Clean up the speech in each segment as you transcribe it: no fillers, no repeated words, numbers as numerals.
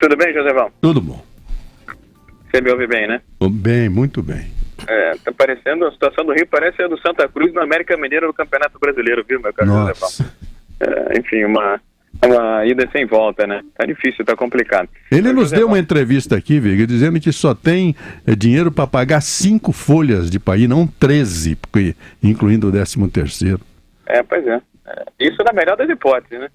Tudo bem, Josevão? Tudo bom. Você me ouve bem, né? Bem, muito bem. Tá parecendo, a situação do Rio parece a do Santa Cruz no América Mineiro do Campeonato Brasileiro, viu, meu caro Josevão? Enfim, uma ida sem volta, né? Tá difícil, tá complicado. Ele nos deu uma entrevista aqui, Viga, dizendo que só tem dinheiro para pagar 5 folhas de país, não 13, incluindo o 13º. Pois é. Isso na melhor das hipóteses, né?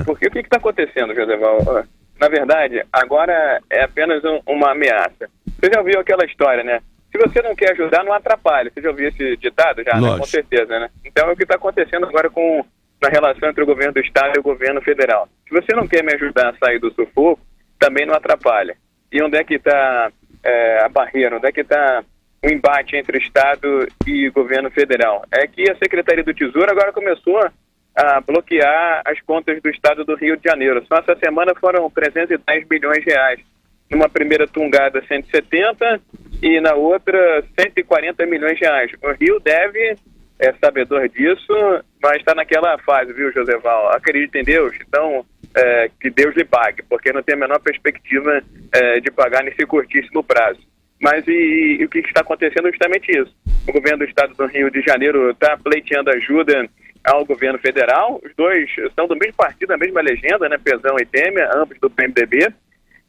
Porque o que está acontecendo, Josevão? Na verdade, agora é apenas uma ameaça. Você já ouviu aquela história, né? Se você não quer ajudar, não atrapalhe. Você já ouviu esse ditado? Já, né? Com certeza, né? Então é o que está acontecendo agora na relação entre o governo do Estado e o governo federal. Se você não quer me ajudar a sair do sufoco, também não atrapalha. E onde é que está a barreira? Onde é que está o embate entre o Estado e o governo federal? É que a Secretaria do Tesouro agora começou a bloquear as contas do Estado do Rio de Janeiro. Só essa semana foram 310 bilhões de reais. Numa primeira tungada, 170 e na outra, 140 milhões de reais. O Rio deve, sabedor disso, mas está naquela fase, viu, Joseval? Acredita em Deus, então que Deus lhe pague, porque não tem a menor perspectiva de pagar nesse curtíssimo prazo. Mas e o que está acontecendo é justamente isso. O governo do Estado do Rio de Janeiro está pleiteando ajuda ao governo federal. Os dois são do mesmo partido, da mesma legenda, né? Pezão e Temer, ambos do PMDB.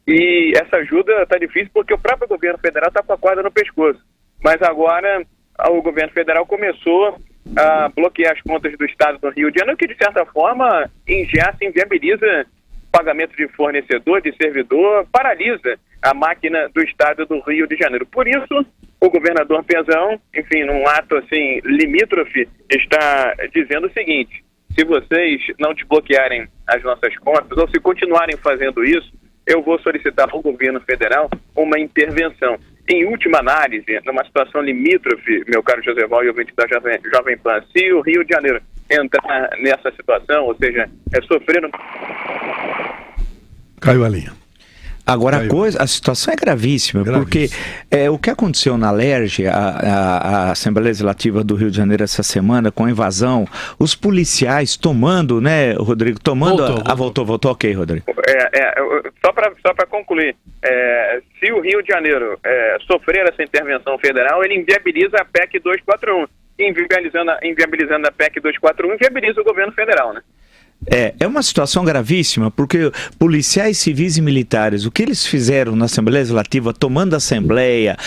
E essa ajuda está difícil porque o próprio governo federal está com a corda no pescoço. Mas agora o governo federal começou a bloquear as contas do Estado do Rio de Janeiro, que de certa forma ingessa, inviabiliza pagamento de fornecedor, de servidor, paralisa a máquina do Estado do Rio de Janeiro. Por isso, o governador Pezão, enfim, num ato assim limítrofe, está dizendo o seguinte: se vocês não desbloquearem as nossas contas, ou se continuarem fazendo isso, eu vou solicitar ao governo federal uma intervenção. Em última análise, numa situação limítrofe, meu caro Joseval e ouvinte da Jovem Pan, se o Rio de Janeiro entrar nessa situação, ou seja, sofrer... Caiu a linha. Agora a situação é gravíssima, porque o que aconteceu na Alerj, a Assembleia Legislativa do Rio de Janeiro essa semana, com a invasão, os policiais tomando, né, Rodrigo, voltou, ok, Rodrigo. Só para concluir, se o Rio de Janeiro sofrer essa intervenção federal, ele inviabiliza a PEC 241, inviabilizando a PEC 241, inviabiliza o governo federal, né? É uma situação gravíssima, porque policiais civis e militares, o que eles fizeram na Assembleia Legislativa, tomando a Assembleia,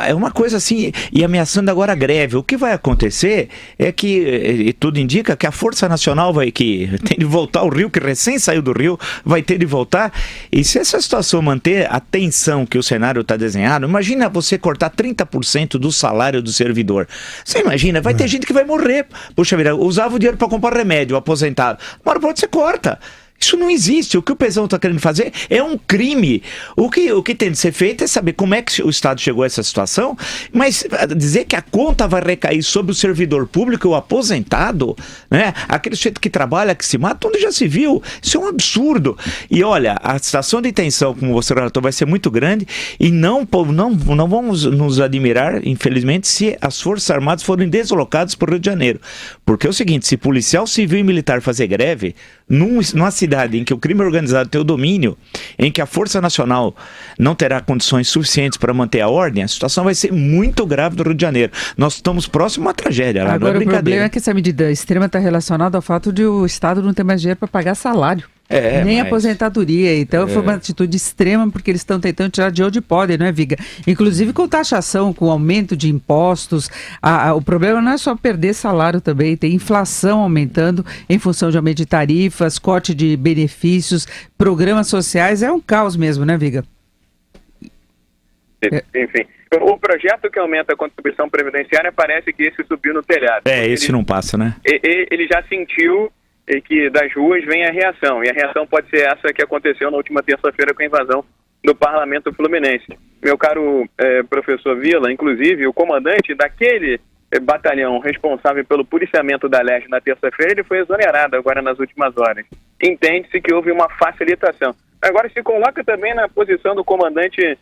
é uma coisa assim, e ameaçando agora a greve. O que vai acontecer é que, e tudo indica, que a Força Nacional que tem de voltar ao Rio, que recém saiu do Rio, vai ter de voltar, e se essa situação manter a tensão que o cenário está desenhado, imagina você cortar 30% do salário do servidor. Você imagina, vai ter gente que vai morrer. Puxa vida, usava o dinheiro para comprar remédio, aposentado. Uma hora você corta. Isso não existe. O que o Pezão está querendo fazer é um crime. O que tem de ser feito é saber como é que o Estado chegou a essa situação, mas dizer que a conta vai recair sobre o servidor público, o aposentado, né? Aquele sujeito que trabalha, que se mata, onde já se viu. Isso é um absurdo. E olha, a situação de tensão, como você relatou, vai ser muito grande e não vamos nos admirar, infelizmente, se as Forças Armadas forem deslocadas para o Rio de Janeiro. Porque é o seguinte, se policial civil e militar fazer greve, numa cidade em que o crime organizado tem o domínio, em que a Força Nacional não terá condições suficientes para manter a ordem, a situação vai ser muito grave no Rio de Janeiro. Nós estamos próximos a uma tragédia. Agora, não é brincadeira. O problema é que essa medida extrema está relacionada ao fato de o Estado não ter mais dinheiro para pagar salário. Nem aposentadoria. Então foi uma atitude extrema, porque eles estão tentando tirar de onde podem, não é, Viga? Inclusive com taxação, com aumento de impostos. O problema não é só perder salário também, tem inflação aumentando em função de aumento de tarifas, corte de benefícios, programas sociais, é um caos mesmo, né, Viga? Enfim, o projeto que aumenta a contribuição previdenciária parece que esse subiu no telhado. Esse não passa, né? Ele já sentiu que das ruas vem a reação, e a reação pode ser essa que aconteceu na última terça-feira com a invasão do Parlamento Fluminense. Meu caro professor Vila, inclusive, o comandante daquele batalhão responsável pelo policiamento da Alerj na terça-feira, ele foi exonerado agora nas últimas horas. Entende-se que houve uma facilitação. agora se coloca também na posição do comandante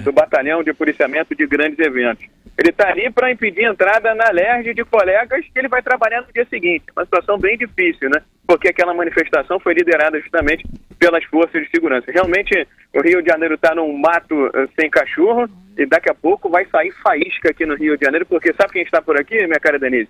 do batalhão de policiamento de grandes eventos. Ele está ali para impedir a entrada na LERJ de colegas que ele vai trabalhar no dia seguinte. Uma situação bem difícil, né? Porque aquela manifestação foi liderada justamente pelas forças de segurança. Realmente, o Rio de Janeiro está num mato sem cachorro e daqui a pouco vai sair faísca aqui no Rio de Janeiro, porque sabe quem está por aqui, minha cara Denise?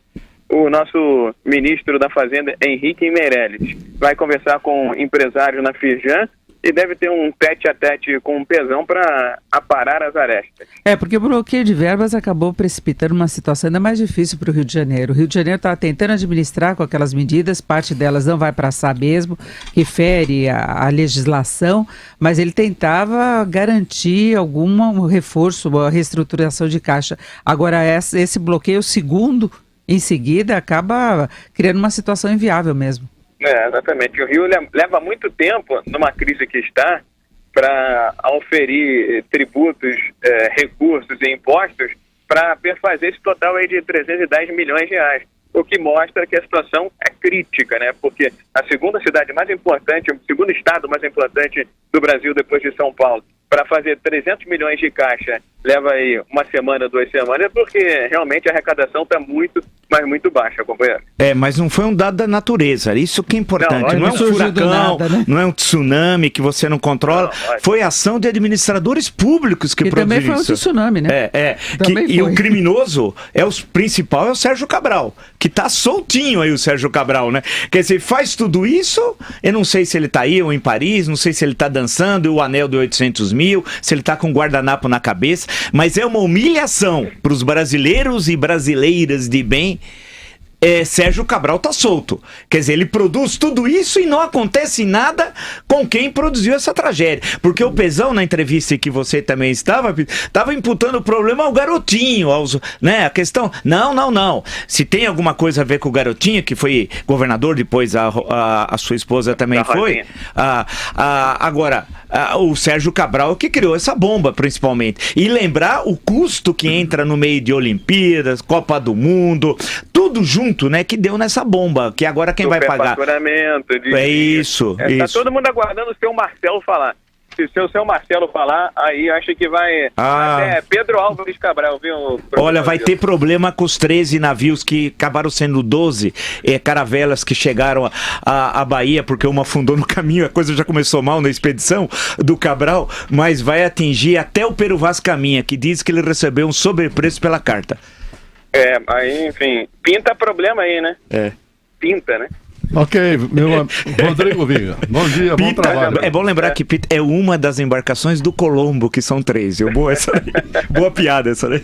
O nosso ministro da Fazenda, Henrique Meirelles, vai conversar com empresários na Firjan e deve ter um tete-a-tete com um pesão para aparar as arestas. Porque o bloqueio de verbas acabou precipitando uma situação ainda mais difícil para o Rio de Janeiro. O Rio de Janeiro está tentando administrar com aquelas medidas, parte delas não vai passar mesmo, que fere a legislação, mas ele tentava garantir algum reforço, a reestruturação de caixa. Agora, esse bloqueio segundo, em seguida, acaba criando uma situação inviável mesmo. Exatamente. O Rio leva muito tempo, numa crise que está, para oferir tributos, recursos e impostos para perfazer esse total aí de 310 milhões de reais. O que mostra que a situação é crítica, né? Porque a segunda cidade mais importante, o segundo estado mais importante do Brasil depois de São Paulo, para fazer 300 milhões de caixa, leva aí uma semana, 2 semanas, porque realmente a arrecadação está muito, mas muito baixa, companheiro. Mas não foi um dado da natureza, isso que é importante. Não é um furacão, nada, né? Não é um tsunami que você não controla, foi ação de administradores públicos que produziram isso. E também foi um tsunami, né? E o criminoso principal é o Sérgio Cabral, que tá soltinho aí o Sérgio Cabral, né? Quer dizer, faz tudo isso, eu não sei se ele tá aí ou em Paris, não sei se ele tá dançando o anel de 800 mil, se ele tá com um guardanapo na cabeça, mas é uma humilhação para os brasileiros e brasileiras de bem. Sérgio Cabral tá solto. Quer dizer, ele produz tudo isso e não acontece nada com quem produziu essa tragédia. Porque o Pezão, na entrevista que você também estava imputando o problema ao garotinho, né? A questão, não. Se tem alguma coisa a ver com o garotinho, que foi governador, depois a sua esposa também foi. Agora, o Sérgio Cabral que criou essa bomba, principalmente. E lembrar o custo que entra no meio de Olimpíadas, Copa do Mundo, tudo junto, né, que deu nessa bomba, que agora quem vai pagar? Isso. Tá todo mundo aguardando o seu Marcelo falar. Se o seu Marcelo falar, aí acho que vai até Pedro Álvares Cabral, viu? Olha, vai ter problema com os 13 navios que acabaram sendo 12 caravelas que chegaram à Bahia, porque uma afundou no caminho, a coisa já começou mal na expedição do Cabral, mas vai atingir até o Pero Vaz Caminha, que diz que ele recebeu um sobrepreço pela carta. Aí, enfim, pinta problema aí, né? Pinta, né? Ok, meu Rodrigo Viga. Bom dia, bom trabalho. É bom lembrar que Pita é uma das embarcações do Colombo, que são 3. Boa piada essa daí.